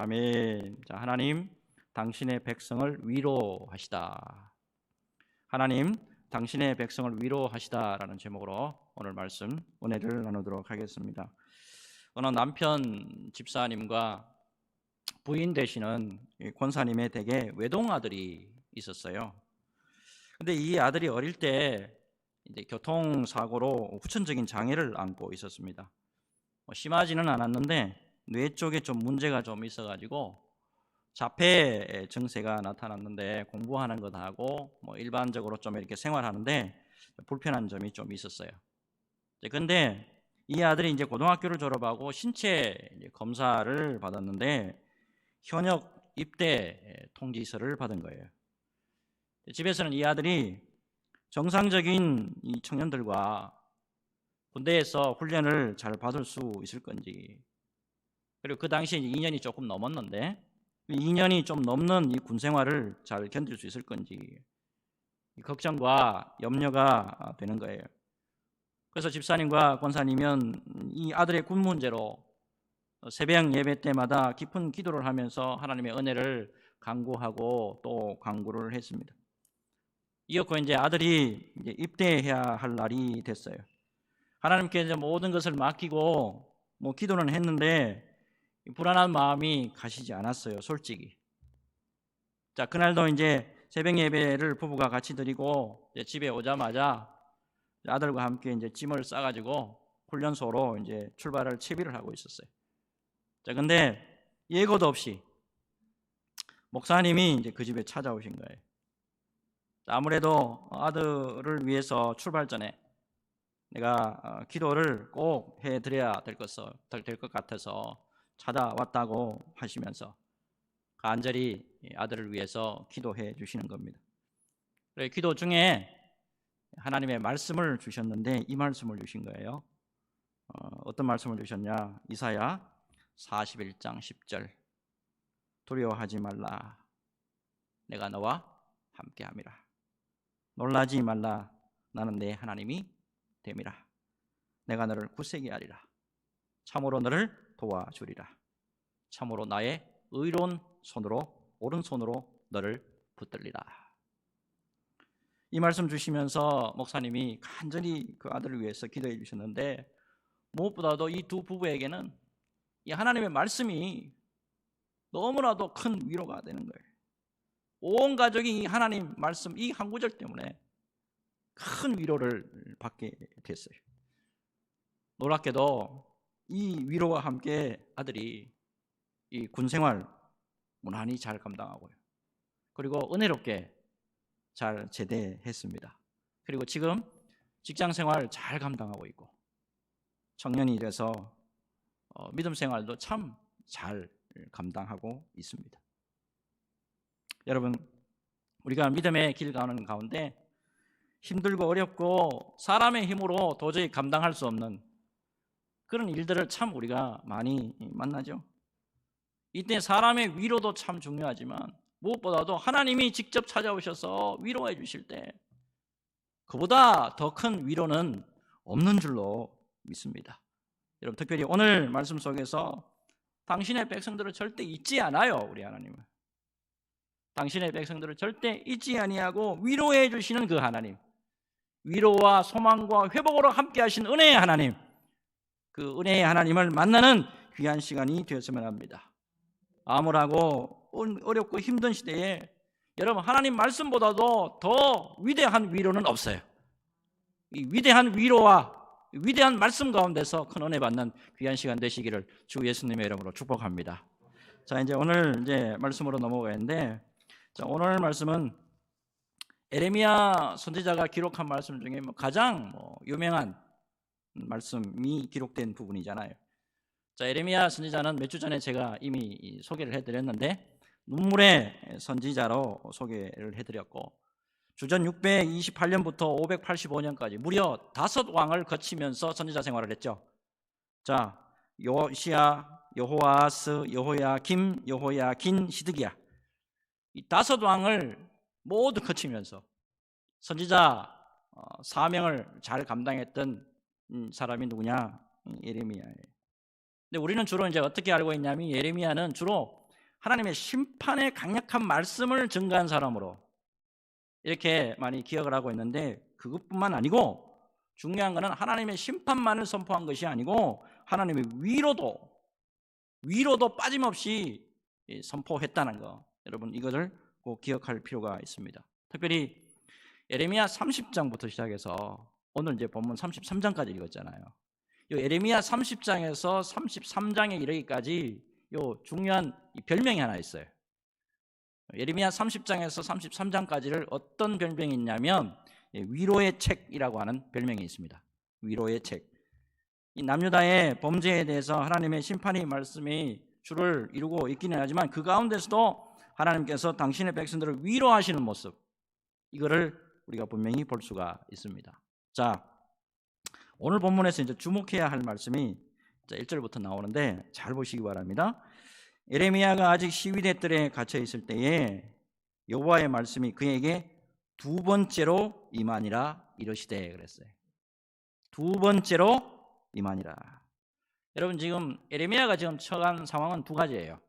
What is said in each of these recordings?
아멘. 자, 하나님, 당신의 백성을 위로하시다. 하나님, 당신의 백성을 위로하시다라는 제목으로 오늘 말씀 은혜를 나누도록 하겠습니다. 어느 남편 집사님과 부인 되시는 권사님의 댁에 외동아들이 있었어요. 근데 이 아들이 어릴 때 이제 교통사고로 후천적인 장애를 안고 있었습니다. 심하지는 않았는데 뇌 쪽에 좀 문제가 좀 있어가지고 자폐 증세가 나타났는데 공부하는 것 하고 일반적으로 좀 이렇게 생활하는데 불편한 점이 좀 있었어요. 근데 이 아들이 이제 고등학교를 졸업하고 신체 검사를 받았는데 현역 입대 통지서를 받은 거예요. 집에서는 이 아들이 정상적인 이 청년들과 군대에서 훈련을 잘 받을 수 있을 건지, 그리고 그 당시에 2년이 조금 넘었는데 2년이 좀 넘는 이 군 생활을 잘 견딜 수 있을 건지 걱정과 염려가 되는 거예요. 그래서 집사님과 권사님은 이 아들의 군 문제로 새벽 예배 때마다 깊은 기도를 하면서 하나님의 은혜를 간구하고 또 간구를 했습니다. 이었고 이제 아들이 이제 입대해야 할 날이 됐어요. 하나님께 이제 모든 것을 맡기고 기도는 했는데 불안한 마음이 가시지 않았어요, 솔직히. 자, 그날도 이제 새벽 예배를 부부가 같이 드리고 이제 집에 오자마자 아들과 함께 이제 짐을 싸가지고 훈련소로 이제 출발을 채비를 하고 있었어요. 자, 근데 예고도 없이 목사님이 이제 그 집에 찾아오신 거예요. 아무래도 아들을 위해서 출발 전에 내가 기도를 꼭 해드려야 될 것 같아서 찾아왔다고 하시면서 간절히 아들을 위해서 기도해 주시는 겁니다. 기도 중에 하나님의 말씀을 주셨는데 이 말씀을 주신 거예요. 어떤 말씀을 주셨냐? 이사야 41장 10절. 두려워하지 말라. 내가 너와 함께함이라. 놀라지 말라. 나는 내 하나님이 됨이라. 내가 너를 굳세게 하리라. 참으로 너를 도와주리라. 참으로 나의 의로운 손으로 오른손으로 너를 붙들리라. 이 말씀 주시면서 목사님이 간절히 그 아들을 위해서 기도해 주셨는데 무엇보다도 이 두 부부에게는 이 하나님의 말씀이 너무나도 큰 위로가 되는 거예요. 온 가족이 이 하나님 말씀 이 한 구절 때문에 큰 위로를 받게 됐어요. 놀랍게도 이 위로와 함께 아들이 이 군생활 무난히 잘 감당하고요. 그리고 은혜롭게 잘 제대했습니다. 그리고 지금 직장생활 잘 감당하고 있고 청년이 돼서 믿음 생활도 참 잘 감당하고 있습니다. 여러분, 우리가 믿음의 길 가는 가운데 힘들고 어렵고 사람의 힘으로 도저히 감당할 수 없는 그런 일들을 참 우리가 많이 만나죠. 이때 사람의 위로도 참 중요하지만 무엇보다도 하나님이 직접 찾아오셔서 위로해 주실 때 그보다 더 큰 위로는 없는 줄로 믿습니다. 여러분, 특별히 오늘 말씀 속에서 당신의 백성들을 절대 잊지 않아요. 우리 하나님은 당신의 백성들을 절대 잊지 아니하고 위로해 주시는 그 하나님, 위로와 소망과 회복으로 함께 하신 은혜의 하나님, 그 은혜의 하나님을 만나는 귀한 시간이 되었으면 합니다. 암울하고 어렵고 힘든 시대에 여러분, 하나님 말씀보다도 더 위대한 위로는 없어요. 이 위대한 위로와 위대한 말씀 가운데서 큰 은혜 받는 귀한 시간 되시기를 주 예수님의 이름으로 축복합니다. 자, 이제 오늘 말씀으로 넘어가는데, 자, 오늘 말씀은 에레미야 선지자가 기록한 말씀 중에 가장 유명한 말씀이 기록된 부분이잖아요. 자, 에레미야 선지자는 몇 주 전에 제가 이미 소개를 해드렸는데 눈물의 선지자로 소개를 해드렸고 주전 628년부터 585년까지 무려 5왕을 거치면서 선지자 생활을 했죠. 자, 요시야, 여호아스, 여호야김, 여호야긴, 시드기야, 이 5왕을 모두 거치면서 선지자 사명을 잘 감당했던 사람이 누구냐? 예레미야예요. 근데 우리는 주로 이제 어떻게 알고 있냐면 예레미야는 주로 하나님의 심판의 강력한 말씀을 증거한 사람으로 이렇게 많이 기억을 하고 있는데, 그것뿐만 아니고 중요한 것은 하나님의 심판만을 선포한 것이 아니고 하나님의 위로도 빠짐없이 선포했다는 거, 여러분 이것을 꼭 기억할 필요가 있습니다. 특별히 예레미야 30장부터 시작해서 오늘 이제 본문 33장까지 읽었잖아요. 이 예레미야 30장에서 33장에 이르기까지 요 중요한 별명이 하나 있어요. 예레미야 30장에서 33장까지를 어떤 별명이 있냐면 위로의 책이라고 하는 별명이 있습니다. 위로의 책. 이 남유다의 범죄에 대해서 하나님의 심판의 말씀이 주를 이루고 있기는 하지만 그 가운데서도 하나님께서 당신의 백성들을 위로하시는 모습, 이거를 우리가 분명히 볼 수가 있습니다. 자, 오늘 본문에서 이제 주목해야 할 말씀이 1절부터 나오는데 잘 보시기 바랍니다. 예레미야가 아직 시위대 뜰에 갇혀 있을 때에 여호와의 말씀이 그에게 두 번째로 임하니라 이르시되 그랬어요. 두 번째로 임하니라. 여러분, 지금 예레미야가 지금 처한 상황은 두 가지예요.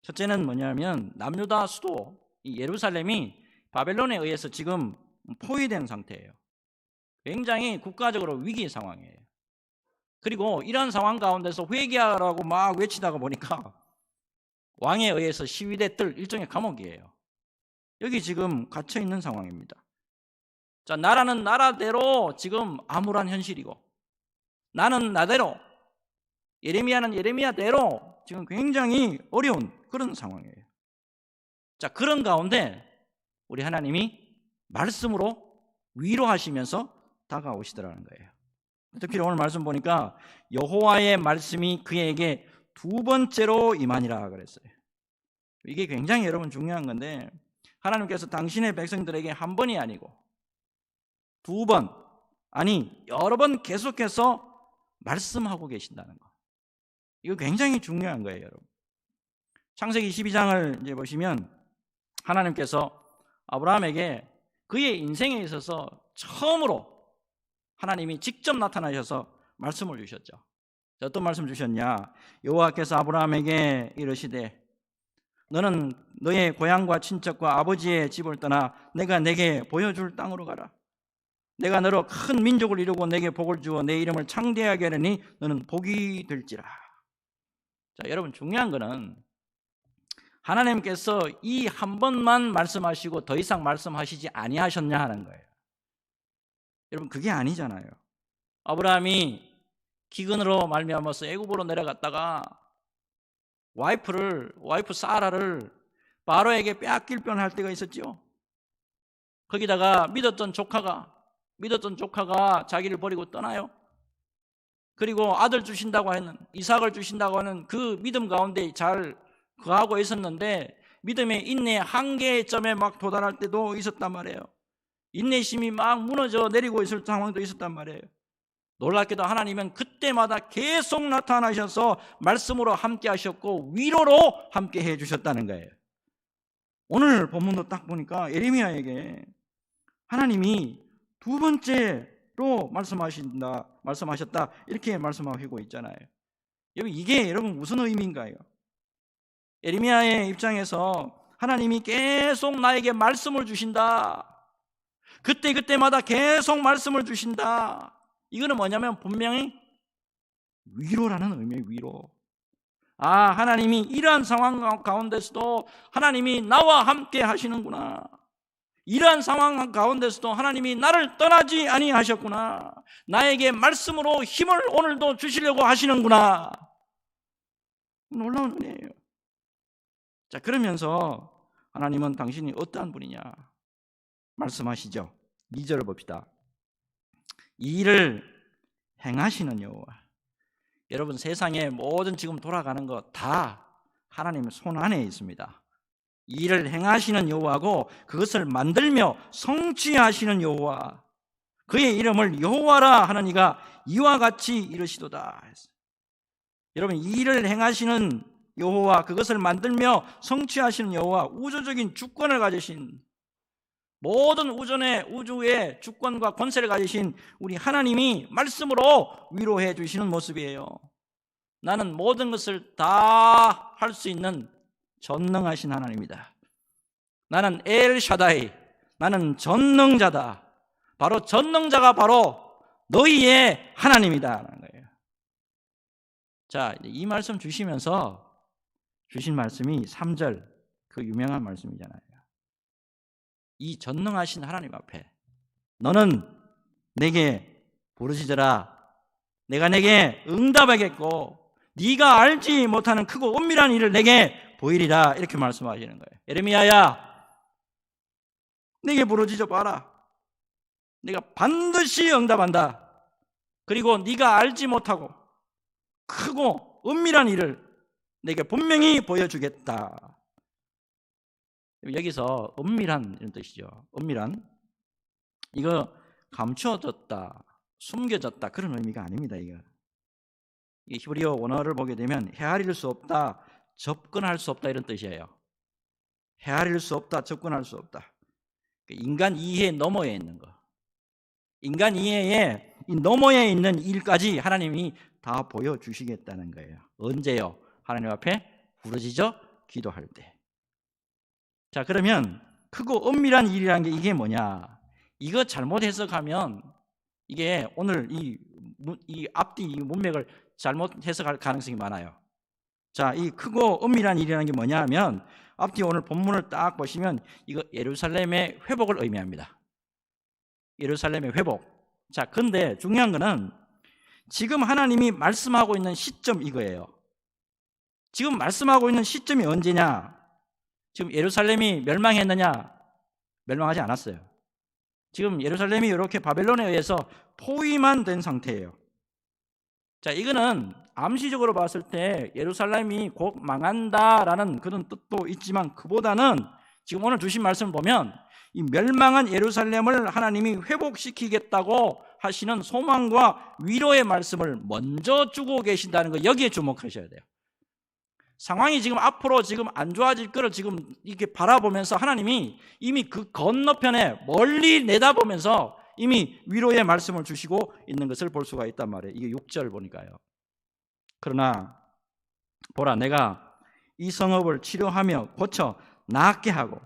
첫째는 뭐냐면 남유다 수도 이 예루살렘이 바벨론에 의해서 지금 포위된 상태예요. 굉장히 국가적으로 위기 상황이에요. 그리고 이런 상황 가운데서 회개하라고 막 외치다가 보니까 왕에 의해서 시위대 뜰 일종의 감옥이에요. 여기 지금 갇혀 있는 상황입니다. 자, 나라는 나라대로 지금 암울한 현실이고, 나는 나대로, 예레미야는 예레미야대로 지금 굉장히 어려운 그런 상황이에요. 자, 그런 가운데 우리 하나님이 말씀으로 위로하시면서 다가오시더라는 거예요. 특히 오늘 말씀 보니까 여호와의 말씀이 그에게 두 번째로 임하니라 그랬어요. 이게 굉장히 여러분 중요한 건데, 하나님께서 당신의 백성들에게 한 번이 아니고 두 번, 아니 여러 번 계속해서 말씀하고 계신다는 거, 이거 굉장히 중요한 거예요, 여러분. 창세기 12장을 이제 보시면 하나님께서 아브라함에게 그의 인생에 있어서 처음으로 하나님이 직접 나타나셔서 말씀을 주셨죠. 어떤 말씀 주셨냐? 여호와께서 아브라함에게 이르시되 너는 너의 고향과 친척과 아버지의 집을 떠나 내가 내게 보여줄 땅으로 가라. 내가 너로 큰 민족을 이루고 내게 복을 주어 내 이름을 창대하게 하려니 너는 복이 될지라. 자, 여러분 중요한 거는 하나님께서 이 한 번만 말씀하시고 더 이상 말씀하시지 아니하셨냐 하는 거예요. 여러분 그게 아니잖아요. 아브라함이 기근으로 말미암아서 애굽으로 내려갔다가 와이프 사라를 바로에게 빼앗길 뻔할 때가 있었죠. 거기다가 믿었던 조카가 자기를 버리고 떠나요. 그리고 아들 주신다고 하는, 이삭을 주신다고 하는 그 믿음 가운데 잘 거하고 있었는데 믿음의 인내 한계점에 막 도달할 때도 있었단 말이에요. 인내심이 막 무너져 내리고 있을 상황도 있었단 말이에요. 놀랍게도 하나님은 그때마다 계속 나타나셔서 말씀으로 함께 하셨고 위로로 함께 해주셨다는 거예요. 오늘 본문도 딱 보니까 예레미야에게 하나님이 두 번째로 말씀하셨다 이렇게 말씀하고 있잖아요. 이게 여러분 무슨 의미인가요? 예레미야의 입장에서 하나님이 계속 나에게 말씀을 주신다, 그때마다 계속 말씀을 주신다, 이거는 뭐냐면 분명히 위로라는 의미의 위로. 하나님이 이러한 상황 가운데서도 하나님이 나와 함께 하시는구나, 이러한 상황 가운데서도 하나님이 나를 떠나지 아니하셨구나, 나에게 말씀으로 힘을 오늘도 주시려고 하시는구나. 놀라운 은혜예요. 자, 그러면서 하나님은 당신이 어떠한 분이냐 말씀하시죠. 2절을 봅시다. 이 일을 행하시는 여호와. 여러분 세상에 모든 지금 돌아가는 것 다 하나님의 손 안에 있습니다. 이 일을 행하시는 여호와고 그것을 만들며 성취하시는 여호와, 그의 이름을 여호와라 하는 이가 이와 같이 이르시도다. 여러분 이 일을 행하시는 여호와, 그것을 만들며 성취하시는 여호와, 우주적인 주권을 가지신, 모든 우주의 주권과 권세를 가지신 우리 하나님이 말씀으로 위로해 주시는 모습이에요. 나는 모든 것을 다 할 수 있는 전능하신 하나님이다. 나는 엘 샤다이, 나는 전능자다. 바로 전능자가 바로 너희의 하나님이다 라는 거예요. 자, 이 말씀 주시면서 주신 말씀이 3절 그 유명한 말씀이잖아요. 이 전능하신 하나님 앞에 너는 내게 부르짖어라. 내가 내게 응답하겠고 네가 알지 못하는 크고 은밀한 일을 내게 보이리라. 이렇게 말씀하시는 거예요. 예레미야야, 내게 부르짖어 봐라. 내가 반드시 응답한다. 그리고 네가 알지 못하고 크고 은밀한 일을 내게 분명히 보여주겠다. 여기서 은밀한 이런 뜻이죠. 은밀한, 이거 감추어졌다, 숨겨졌다 그런 의미가 아닙니다. 이거 이 히브리어 원어를 보게 되면 헤아릴 수 없다, 접근할 수 없다 이런 뜻이에요. 헤아릴 수 없다, 접근할 수 없다. 인간 이해 너머에 있는 거, 인간 이해에 이 너머에 있는 일까지 하나님이 다 보여주시겠다는 거예요. 언제요? 하나님 앞에 부르짖어 기도할 때. 자, 그러면 크고 은밀한 일이라는 게 이게 뭐냐? 이거 잘못 해석하면 이게 오늘 이 앞뒤 이 문맥을 잘못 해석할 가능성이 많아요. 자, 이 크고 은밀한 일이라는 게 뭐냐 하면 앞뒤 오늘 본문을 딱 보시면 이거 예루살렘의 회복을 의미합니다. 예루살렘의 회복. 자, 근데 중요한 거는 지금 하나님이 말씀하고 있는 시점 이거예요. 지금 말씀하고 있는 시점이 언제냐? 지금 예루살렘이 멸망했느냐? 멸망하지 않았어요. 지금 예루살렘이 이렇게 바벨론에 의해서 포위만 된 상태예요. 자, 이거는 암시적으로 봤을 때 예루살렘이 곧 망한다라는 그런 뜻도 있지만 그보다는 지금 오늘 주신 말씀을 보면 이 멸망한 예루살렘을 하나님이 회복시키겠다고 하시는 소망과 위로의 말씀을 먼저 주고 계신다는 거, 여기에 주목하셔야 돼요. 상황이 지금 앞으로 지금 안 좋아질 거를 지금 이렇게 바라보면서 하나님이 이미 그 건너편에 멀리 내다보면서 이미 위로의 말씀을 주시고 있는 것을 볼 수가 있단 말이에요. 이게 6절 보니까요. 그러나 보라, 내가 이 성읍을 치료하며 고쳐 낫게 하고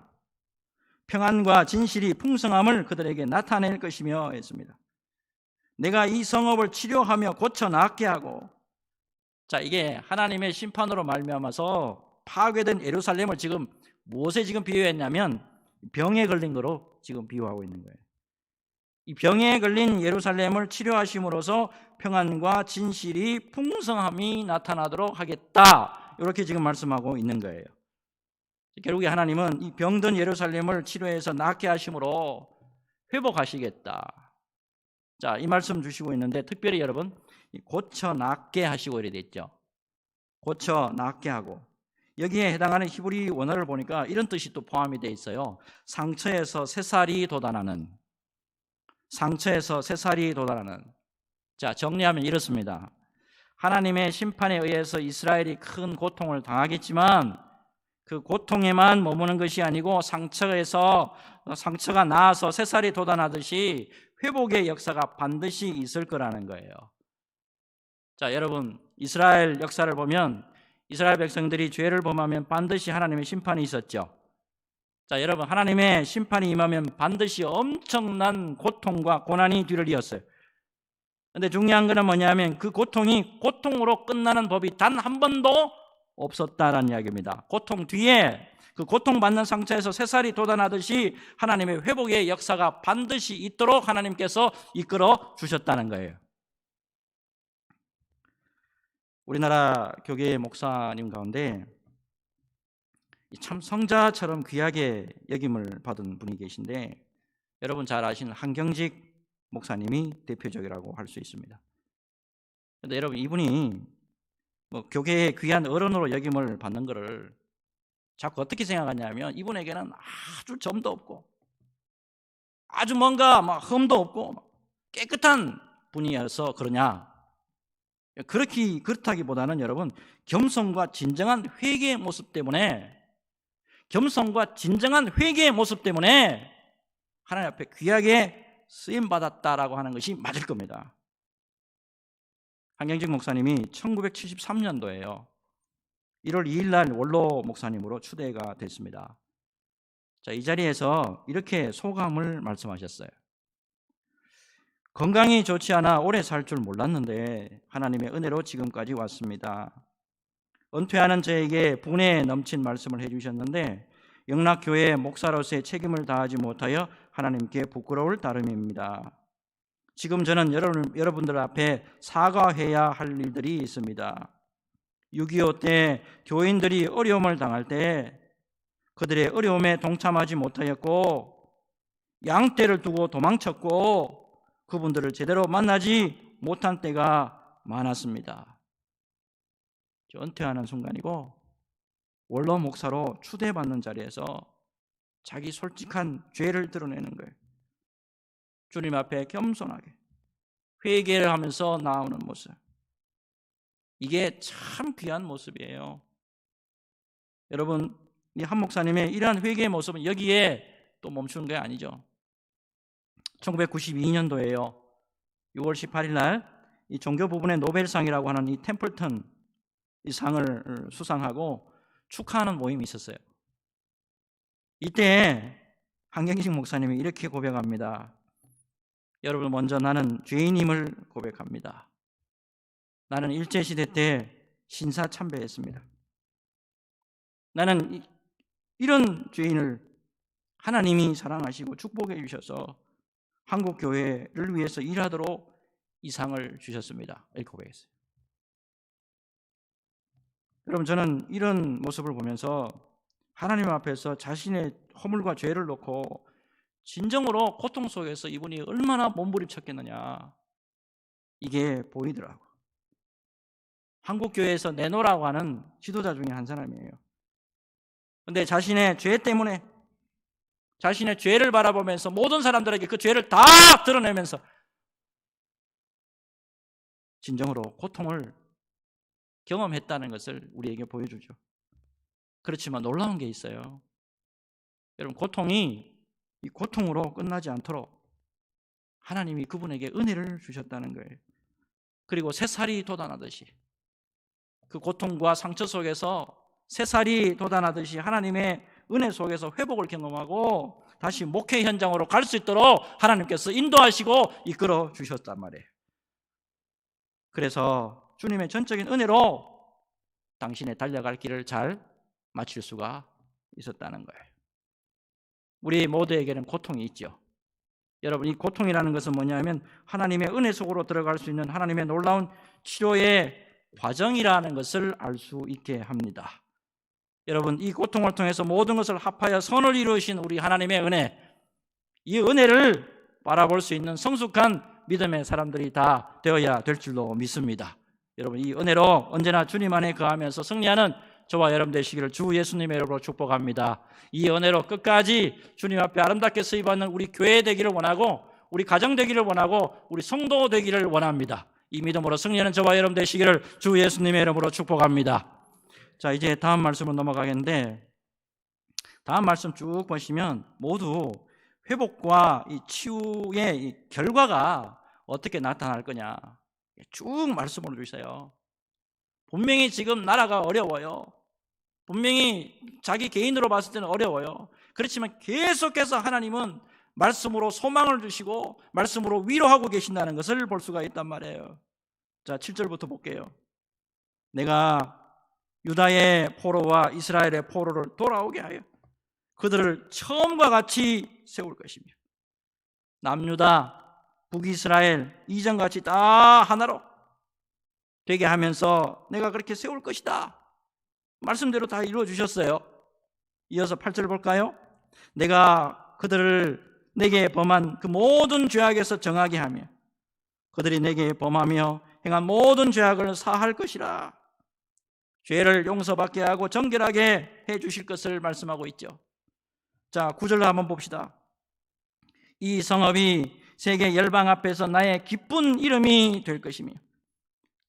평안과 진실이 풍성함을 그들에게 나타낼 것이며 했습니다. 내가 이 성읍을 치료하며 고쳐 낫게 하고, 자, 이게 하나님의 심판으로 말미암아서 파괴된 예루살렘을 지금 무엇에 지금 비유했냐면 병에 걸린 거로 지금 비유하고 있는 거예요. 이 병에 걸린 예루살렘을 치료하심으로써 평안과 진실이 풍성함이 나타나도록 하겠다, 이렇게 지금 말씀하고 있는 거예요. 결국에 하나님은 이 병든 예루살렘을 치료해서 낫게 하심으로 회복하시겠다. 자, 이 말씀 주시고 있는데 특별히 여러분 고쳐 낫게 하시고 이래 됐죠. 고쳐 낫게 하고, 여기에 해당하는 히브리 원어를 보니까 이런 뜻이 또 포함이 되어 있어요. 상처에서 새살이 돋아나는, 상처에서 새살이 돋아나는. 자, 정리하면 이렇습니다. 하나님의 심판에 의해서 이스라엘이 큰 고통을 당하겠지만 그 고통에만 머무는 것이 아니고 상처가 나아서 새살이 돋아나듯이 회복의 역사가 반드시 있을 거라는 거예요. 자, 여러분, 이스라엘 역사를 보면 이스라엘 백성들이 죄를 범하면 반드시 하나님의 심판이 있었죠. 자, 여러분, 하나님의 심판이 임하면 반드시 엄청난 고통과 고난이 뒤를 이었어요. 그런데 중요한 것은 뭐냐면 그 고통이 고통으로 끝나는 법이 단 한 번도 없었다라는 이야기입니다. 고통 뒤에 그 고통받는 상처에서 새살이 돋아나듯이 하나님의 회복의 역사가 반드시 있도록 하나님께서 이끌어 주셨다는 거예요. 우리나라 교계의 목사님 가운데 참 성자처럼 귀하게 여김을 받은 분이 계신데 여러분 잘 아시는 한경직 목사님이 대표적이라고 할 수 있습니다. 그런데 여러분, 이분이 교계의 귀한 어른으로 여김을 받는 것을 자꾸 어떻게 생각하냐면 이분에게는 아주 점도 없고 아주 뭔가 막 흠도 없고 깨끗한 분이어서 그러냐, 그렇다기보다는 여러분 겸손과 진정한 회개의 모습 때문에 하나님 앞에 귀하게 쓰임받았다라고 하는 것이 맞을 겁니다. 한경직 목사님이 1973년도에요 1월 2일 날 원로 목사님으로 추대가 됐습니다. 자, 이 자리에서 이렇게 소감을 말씀하셨어요. 건강이 좋지 않아 오래 살 줄 몰랐는데 하나님의 은혜로 지금까지 왔습니다. 은퇴하는 저에게 분에 넘친 말씀을 해주셨는데 영락교회 목사로서의 책임을 다하지 못하여 하나님께 부끄러울 따름입니다. 지금 저는 여러분들 앞에 사과해야 할 일들이 있습니다. 6.25 때 교인들이 어려움을 당할 때 그들의 어려움에 동참하지 못하였고 양떼를 두고 도망쳤고 그분들을 제대로 만나지 못한 때가 많았습니다. 은퇴하는 순간이고 원로 목사로 추대받는 자리에서 자기 솔직한 죄를 드러내는 거예요. 주님 앞에 겸손하게 회개를 하면서 나오는 모습, 이게 참 귀한 모습이에요. 여러분, 이 한 목사님의 이러한 회개의 모습은 여기에 또 멈추는 게 아니죠. 1992년도에요 6월 18일 날 이 종교 부분의 노벨상이라고 하는 이 템플턴 이 상을 수상하고 축하하는 모임이 있었어요. 이때 한경식 목사님이 이렇게 고백합니다. 여러분, 먼저 나는 죄인임을 고백합니다. 나는 일제시대 때 신사참배했습니다. 나는 이런 죄인을 하나님이 사랑하시고 축복해 주셔서 한국교회를 위해서 일하도록 이 상을 주셨습니다. 이렇게 고백했어요. 여러분, 저는 이런 모습을 보면서 하나님 앞에서 자신의 허물과 죄를 놓고 진정으로 고통 속에서 이분이 얼마나 몸부림쳤겠느냐, 이게 보이더라고요. 한국교회에서 내노라고 하는 지도자 중에 한 사람이에요. 그런데 자신의 죄 때문에 자신의 죄를 바라보면서 모든 사람들에게 그 죄를 다 드러내면서 진정으로 고통을 경험했다는 것을 우리에게 보여주죠. 그렇지만 놀라운 게 있어요. 여러분, 고통이 이 고통으로 끝나지 않도록 하나님이 그분에게 은혜를 주셨다는 거예요. 그리고 새살이 돋아나듯이 그 고통과 상처 속에서 새살이 돋아나듯이 하나님의 은혜 속에서 회복을 경험하고 다시 목회 현장으로 갈 수 있도록 하나님께서 인도하시고 이끌어 주셨단 말이에요. 그래서 주님의 전적인 은혜로 당신의 달려갈 길을 잘 마칠 수가 있었다는 거예요. 우리 모두에게는 고통이 있죠. 여러분, 이 고통이라는 것은 뭐냐면 하나님의 은혜 속으로 들어갈 수 있는 하나님의 놀라운 치료의 과정이라는 것을 알 수 있게 합니다. 여러분, 이 고통을 통해서 모든 것을 합하여 선을 이루신 우리 하나님의 은혜, 이 은혜를 바라볼 수 있는 성숙한 믿음의 사람들이 다 되어야 될 줄로 믿습니다. 여러분, 이 은혜로 언제나 주님 안에 거하면서 승리하는 저와 여러분 되시기를 주 예수님의 이름으로 축복합니다. 이 은혜로 끝까지 주님 앞에 아름답게 쓰임받는 우리 교회 되기를 원하고 우리 가정 되기를 원하고 우리 성도 되기를 원합니다. 이 믿음으로 승리하는 저와 여러분 되시기를 주 예수님의 이름으로 축복합니다. 자, 이제 다음 말씀으로 넘어가겠는데, 다음 말씀 쭉 보시면 모두 회복과 이 치유의 이 결과가 어떻게 나타날 거냐 쭉 말씀을 주세요. 분명히 지금 나라가 어려워요. 분명히 자기 개인으로 봤을 때는 어려워요. 그렇지만 계속해서 하나님은 말씀으로 소망을 주시고 말씀으로 위로하고 계신다는 것을 볼 수가 있단 말이에요. 자, 7절부터 볼게요. 내가 유다의 포로와 이스라엘의 포로를 돌아오게 하여 그들을 처음과 같이 세울 것이며 남유다, 북이스라엘 이전같이 다 하나로 되게 하면서 내가 그렇게 세울 것이다. 말씀대로 다 이루어 주셨어요. 이어서 8절 볼까요? 내가 그들을 내게 범한 그 모든 죄악에서 정하게 하며 그들이 내게 범하며 행한 모든 죄악을 사할 것이라. 죄를 용서받게 하고 정결하게 해 주실 것을 말씀하고 있죠. 자, 9절로 한번 봅시다. 이 성읍이 세계 열방 앞에서 나의 기쁜 이름이 될 것이며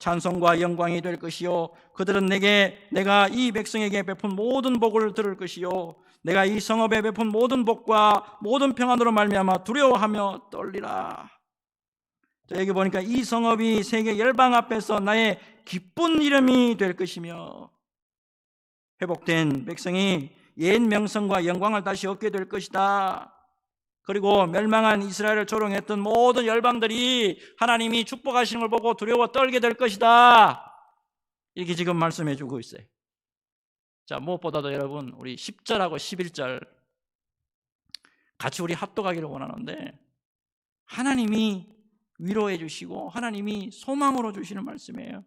찬송과 영광이 될 것이요 그들은 내가 이 백성에게 베푼 모든 복을 들을 것이요 내가 이 성읍에 베푼 모든 복과 모든 평안으로 말미암아 두려워하며 떨리라. 자, 여기 보니까 이 성읍이 세계 열방 앞에서 나의 기쁜 이름이 될 것이며 회복된 백성이 옛 명성과 영광을 다시 얻게 될 것이다. 그리고 멸망한 이스라엘을 조롱했던 모든 열방들이 하나님이 축복하시는 걸 보고 두려워 떨게 될 것이다. 이렇게 지금 말씀해 주고 있어요. 자, 무엇보다도 여러분, 우리 10절하고 11절 같이 우리 합독하기를 원하는데, 하나님이 위로해 주시고 하나님이 소망으로 주시는 말씀이에요.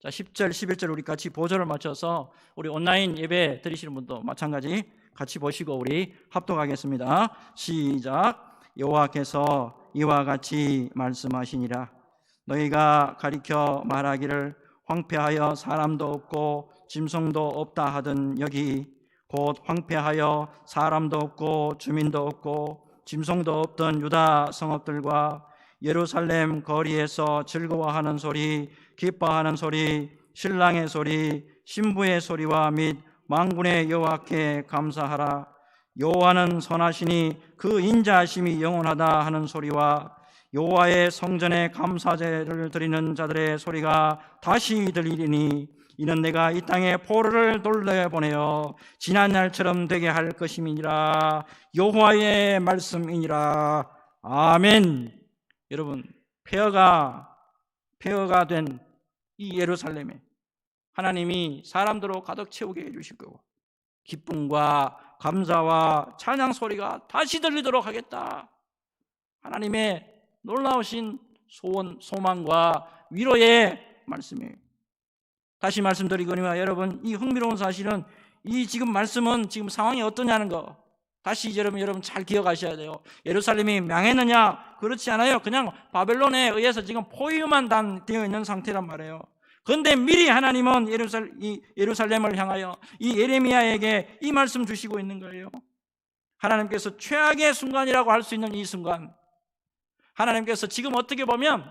자, 10절, 11절 우리 같이 보절을 맞춰서 우리 온라인 예배 드리시는 분도 마찬가지 같이 보시고 우리 합독하겠습니다. 시작. 여호와께서 이와 같이 말씀하시니라. 너희가 가리켜 말하기를 황폐하여 사람도 없고 짐승도 없다 하던 여기 곧 황폐하여 사람도 없고 주민도 없고 짐승도 없던 유다 성읍들과 예루살렘 거리에서 즐거워하는 소리, 기뻐하는 소리, 신랑의 소리, 신부의 소리와 및 만군의 여호와께 감사하라. 여호와는 선하시니 그 인자하심이 영원하다 하는 소리와 여호와의 성전에 감사제를 드리는 자들의 소리가 다시 들리리니 이는 내가 이 땅에 포로를 돌려보내어 지난 날처럼 되게 할 것임이니라. 여호와의 말씀이니라. 아멘. 여러분, 폐허가 된 이 예루살렘에 하나님이 사람들로 가득 채우게 해주실 거고 기쁨과 감사와 찬양 소리가 다시 들리도록 하겠다. 하나님의 놀라우신 소원, 소망과 위로의 말씀이에요. 다시 말씀드리거니와 여러분, 이 흥미로운 사실은 이 지금 말씀은 지금 상황이 어떠냐는 거 다시 여러분 잘 기억하셔야 돼요. 예루살렘이 망했느냐? 그렇지 않아요. 그냥 바벨론에 의해서 지금 포위만 되어 있는 상태란 말이에요. 그런데 미리 하나님은 예루살렘을 향하여 이 예레미야에게 이 말씀 주시고 있는 거예요. 하나님께서 최악의 순간이라고 할 수 있는 이 순간, 하나님께서 지금 어떻게 보면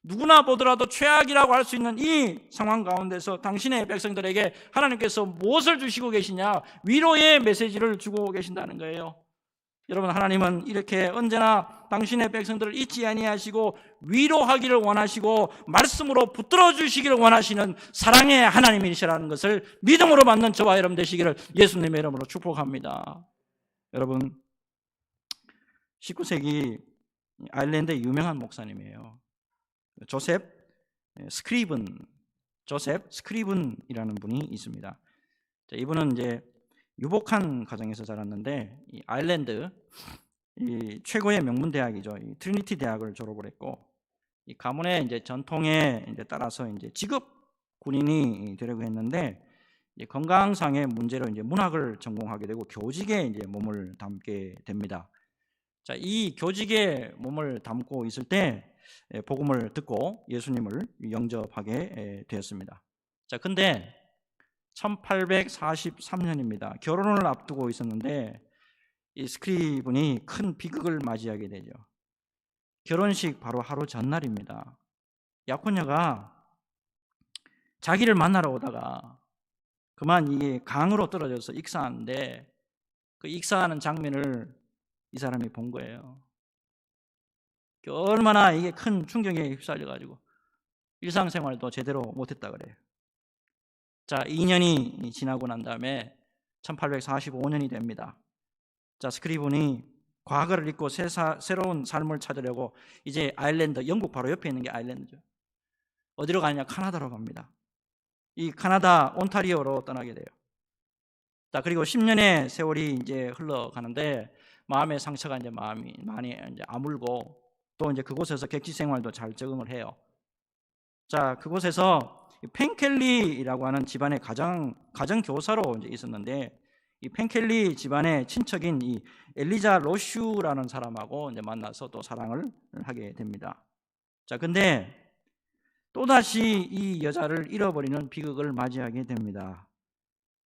누구나 보더라도 최악이라고 할 수 있는 이 상황 가운데서 당신의 백성들에게 하나님께서 무엇을 주시고 계시냐? 위로의 메시지를 주고 계신다는 거예요. 여러분, 하나님은 이렇게 언제나 당신의 백성들을 잊지 아니하시고 위로하기를 원하시고 말씀으로 붙들어 주시기를 원하시는 사랑의 하나님이시라는 것을 믿음으로 받는 저와 여러분 되시기를 예수님의 이름으로 축복합니다. 여러분, 19세기 아일랜드의 유명한 목사님이에요. 조셉 스크리븐이라는 분이 있습니다. 이분은 이제 유복한 가정에서 자랐는데 이 아일랜드 이 최고의 명문 대학이죠. 이 트리니티 대학을 졸업을 했고 이 가문의 이제 전통에 이제 따라서 이제 직업 군인이 되려고 했는데 건강상의 문제로 이제 문학을 전공하게 되고 교직에 이제 몸을 담게 됩니다. 자, 이 교직에 몸을 담고 있을 때 복음을 듣고 예수님을 영접하게 되었습니다. 자, 근데 1843년입니다. 결혼을 앞두고 있었는데 이 스크리븐이 큰 비극을 맞이하게 되죠. 결혼식 바로 하루 전날입니다. 약혼녀가 자기를 만나러 오다가 그만 이게 강으로 떨어져서 익사하는데 그 익사하는 장면을 이 사람이 본 거예요. 얼마나 이게 큰 충격에 휩싸려가지고 일상생활도 제대로 못했다 그래요. 자, 2년이 지나고 난 다음에 1845년이 됩니다. 자, 스크리븐이 과거를 잊고 새로운 삶을 찾으려고 이제 아일랜드, 영국 바로 옆에 있는 게 아일랜드죠. 어디로 가느냐? 카나다로 갑니다. 이 카나다 온타리오로 떠나게 돼요. 자, 그리고 10년의 세월이 이제 흘러가는데 마음의 상처가 이제 많이 이제 아물고 또 이제 그곳에서 객지 생활도 잘 적응을 해요. 자, 그곳에서 펜켈리라고 하는 집안의 가정 교사로 이제 있었는데 이 펜켈리 집안의 친척인 이 엘리자 로슈라는 사람하고 이제 만나서 또 사랑을 하게 됩니다. 자, 근데 또다시 이 여자를 잃어버리는 비극을 맞이하게 됩니다.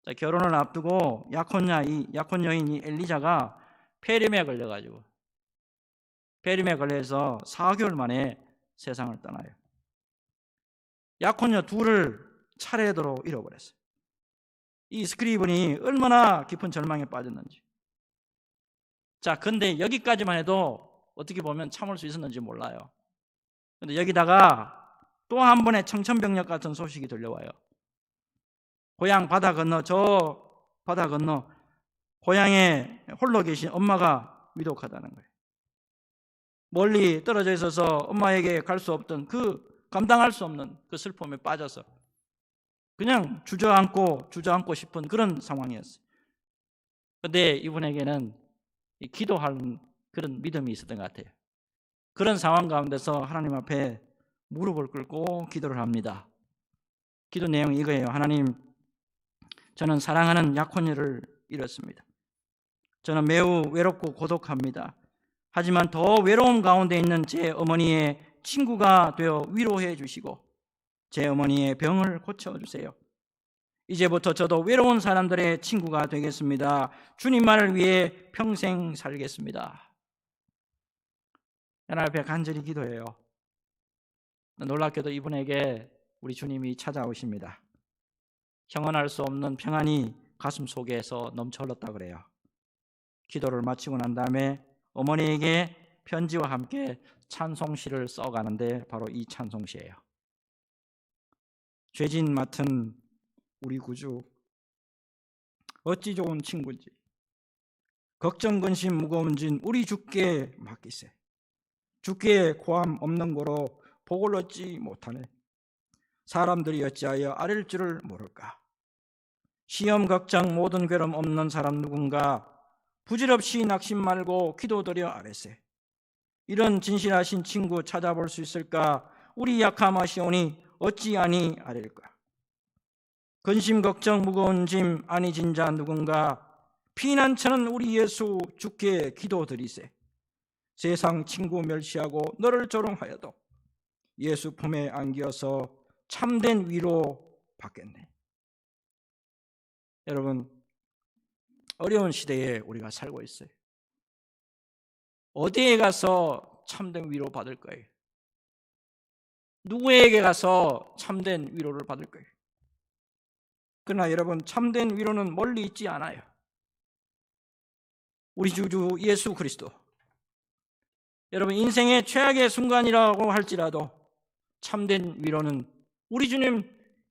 자, 결혼을 앞두고 약혼여인 이 엘리자가 폐렴에 걸려가지고 폐렴에 걸려서 4개월 만에 세상을 떠나요. 약혼녀 둘을 차례대로 잃어버렸어요. 이 스크리븐이 얼마나 깊은 절망에 빠졌는지. 자, 근데 여기까지만 해도 어떻게 보면 참을 수 있었는지 몰라요. 근데 여기다가 또 한 번의 청천벽력 같은 소식이 들려와요. 고향 바다 건너, 저 바다 건너 고향에 홀로 계신 엄마가 위독하다는 거예요. 멀리 떨어져 있어서 엄마에게 갈 수 없던 감당할 수 없는 그 슬픔에 빠져서 그냥 주저앉고 싶은 그런 상황이었어요. 그런데 이분에게는 기도하는 그런 믿음이 있었던 것 같아요. 그런 상황 가운데서 하나님 앞에 무릎을 꿇고 기도를 합니다. 기도 내용이 이거예요. 하나님, 저는 사랑하는 약혼녀를 잃었습니다. 저는 매우 외롭고 고독합니다. 하지만 더 외로움 가운데 있는 제 어머니의 친구가 되어 위로해 주시고 제 어머니의 병을 고쳐주세요. 이제부터 저도 외로운 사람들의 친구가 되겠습니다. 주님만을 위해 평생 살겠습니다. 하나님 앞에 간절히 기도해요. 놀랍게도 이분에게 우리 주님이 찾아오십니다. 형언할 수 없는 평안이 가슴 속에서 넘쳐 흘렀다 그래요. 기도를 마치고 난 다음에 어머니에게 편지와 함께 찬송시를 써가는데 바로 이 찬송시예요. 죄진 맡은 우리 구주, 어찌 좋은 친구인지, 걱정 근심 무거운 짐 우리 주께 맡기세. 주께 고함 없는 거로 복을 얻지 못하네. 사람들이 어찌하여 아랠 줄을 모를까. 시험 걱정 모든 괴로움 없는 사람 누군가 부질없이 낙심 말고 기도드려 아뢰세. 이런 진실하신 친구 찾아볼 수 있을까. 우리 약함하시오니 어찌하니 아랠까. 근심 걱정 무거운 짐 아니 진자 누군가 피난처는 우리 예수 주께 기도드리세. 세상 친구 멸시하고 너를 조롱하여도 예수 품에 안겨서 참된 위로 받겠네. 여러분, 어려운 시대에 우리가 살고 있어요. 어디에 가서 참된 위로 받을 거예요? 누구에게 가서 참된 위로를 받을 거예요? 그러나 여러분, 참된 위로는 멀리 있지 않아요. 우리 주 예수 그리스도. 여러분, 인생의 최악의 순간이라고 할지라도 참된 위로는 우리 주님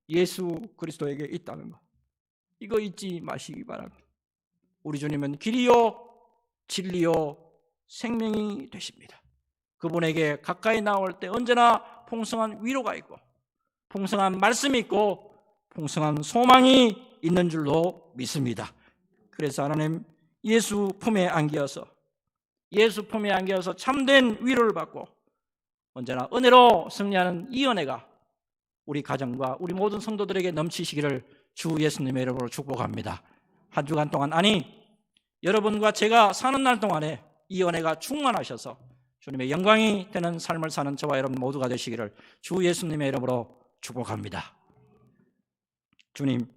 예수 그리스도에게 있다는 것, 이거 잊지 마시기 바랍니다. 우리 주님은 길이요 진리요 생명이 되십니다. 그분에게 가까이 나올 때 언제나 풍성한 위로가 있고 풍성한 말씀이 있고 풍성한 소망이 있는 줄로 믿습니다. 그래서 하나님 예수 품에 안겨서 참된 위로를 받고 언제나 은혜로 승리하는 이 은혜가 우리 가정과 우리 모든 성도들에게 넘치시기를 주 예수님의 이름으로 축복합니다. 한 주간 동안, 아니 여러분과 제가 사는 날 동안에 이 은혜가 충만하셔서 주님의 영광이 되는 삶을 사는 저와 여러분 모두가 되시기를 주 예수님의 이름으로 축복합니다. 주님,